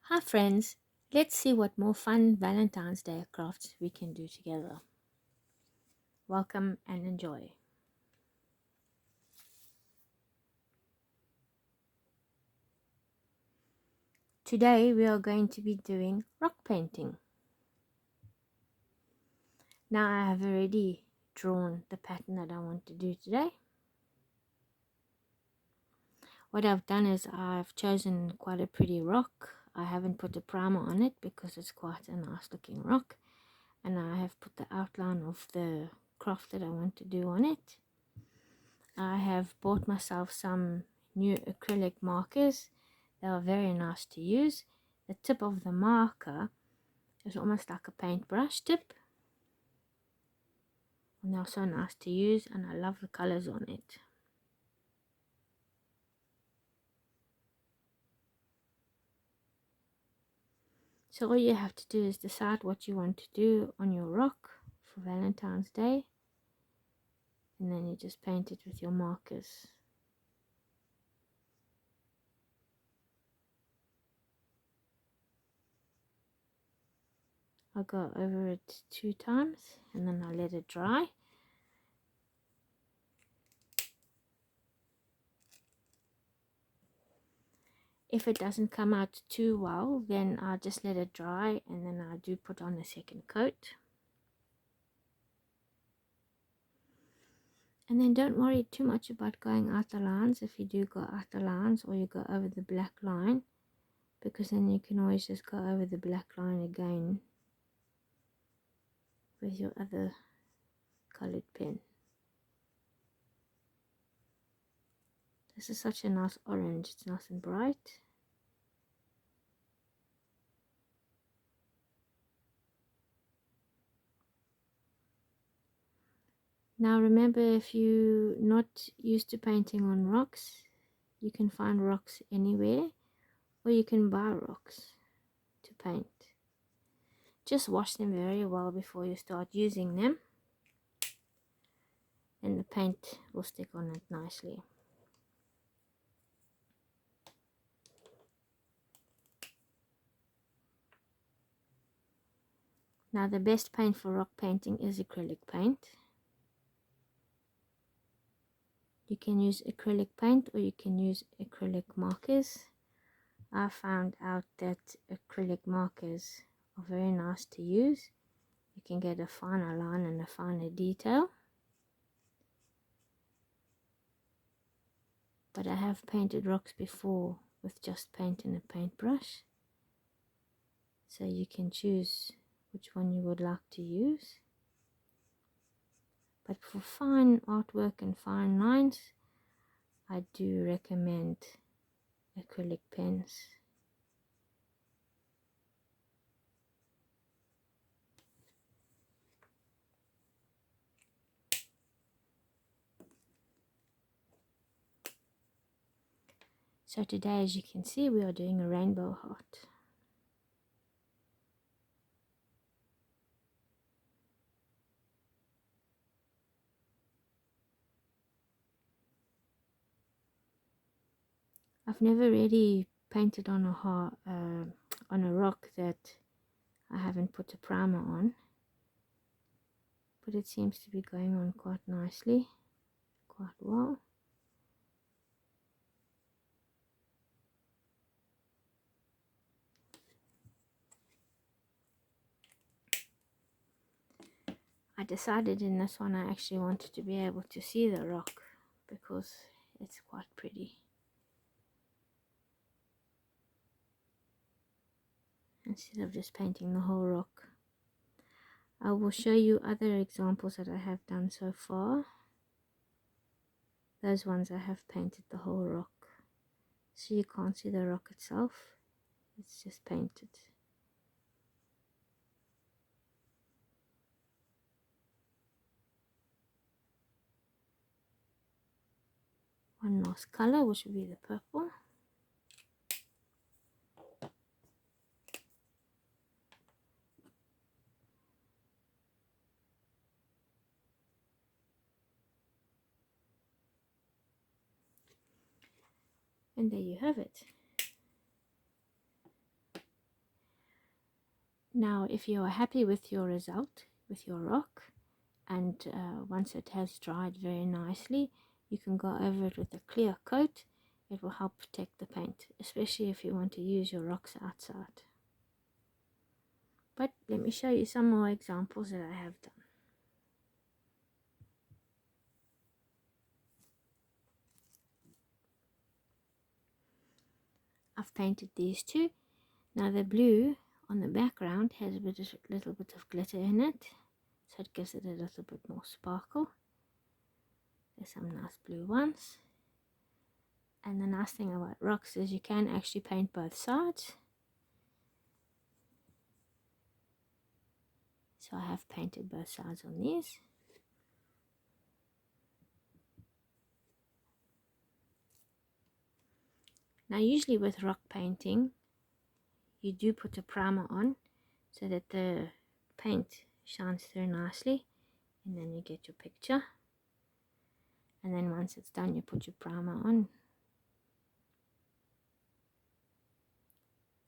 Hi friends, let's see what more fun Valentine's Day crafts we can do together. Welcome and enjoy. Today we are going to be doing rock painting. Now I have already drawn the pattern that I want to do today. What I've done is I've chosen quite a pretty rock. I haven't put a primer on it because it's quite a nice looking rock, and I have put the outline of the craft that I want to do on it. I have bought myself some new acrylic markers. They are very nice to use. The tip of the marker is almost like a paintbrush tip, and they're so nice to use, and I love the colors on it. So all you have to do is decide what you want to do on your rock for Valentine's Day, and then you just paint it with your markers. I'll go over it 2 times and then I'll let it dry. If it doesn't come out too well, then I'll just let it dry, and then I do put on a second coat. And then don't worry too much about going out the lines if you do go out the lines or you go over the black line, because then you can always just go over the black line again with your other colored pen. This is such a nice orange, it's nice and bright. Now remember, if you're not used to painting on rocks, you can find rocks anywhere, or you can buy rocks to paint. Just wash them very well before you start using them, and the paint will stick on it nicely. Now the best paint for rock painting is acrylic paint. You can use acrylic paint or you can use acrylic markers. I found out that acrylic markers are very nice to use. You can get a finer line and a finer detail. But I have painted rocks before with just paint and a paintbrush, so you can choose which one you would like to use. But for fine artwork and fine lines, I do recommend acrylic pens. So today, as you can see, we are doing a rainbow heart. I've never really painted on a heart, on a rock that I haven't put a primer on, but it seems to be going on quite nicely, quite well. I decided in this one I actually wanted to be able to see the rock because it's quite pretty, instead of just painting the whole rock. I will show you other examples that I have done so far. Those ones I have painted the whole rock, so you can't see the rock itself, it's just painted. One last color, which will be the purple. And there you have it. Now if you are happy with your result with your rock, and once it has dried very nicely, you can go over it with a clear coat. It will help protect the paint, especially if you want to use your rocks outside. But let me show you some more examples that I have done. I've painted these two. Now the blue on the background has a little bit of glitter in it, so it gives it a little bit more sparkle. There's some nice blue ones. And the nice thing about rocks is you can actually paint both sides. So I have painted both sides on these. Now usually with rock painting, you do put a primer on so that the paint shines through nicely, and then you get your picture. And then once it's done, you put your primer on,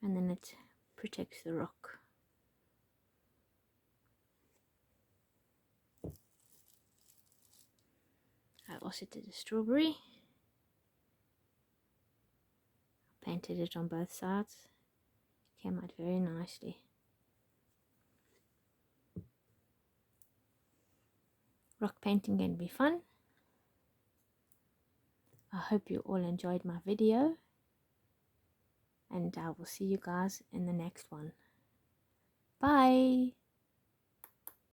and then it protects the rock. I also did a strawberry. Painted it on both sides. Came out very nicely. Rock painting can be fun. I hope you all enjoyed my video, and I will see you guys in the next one. Bye!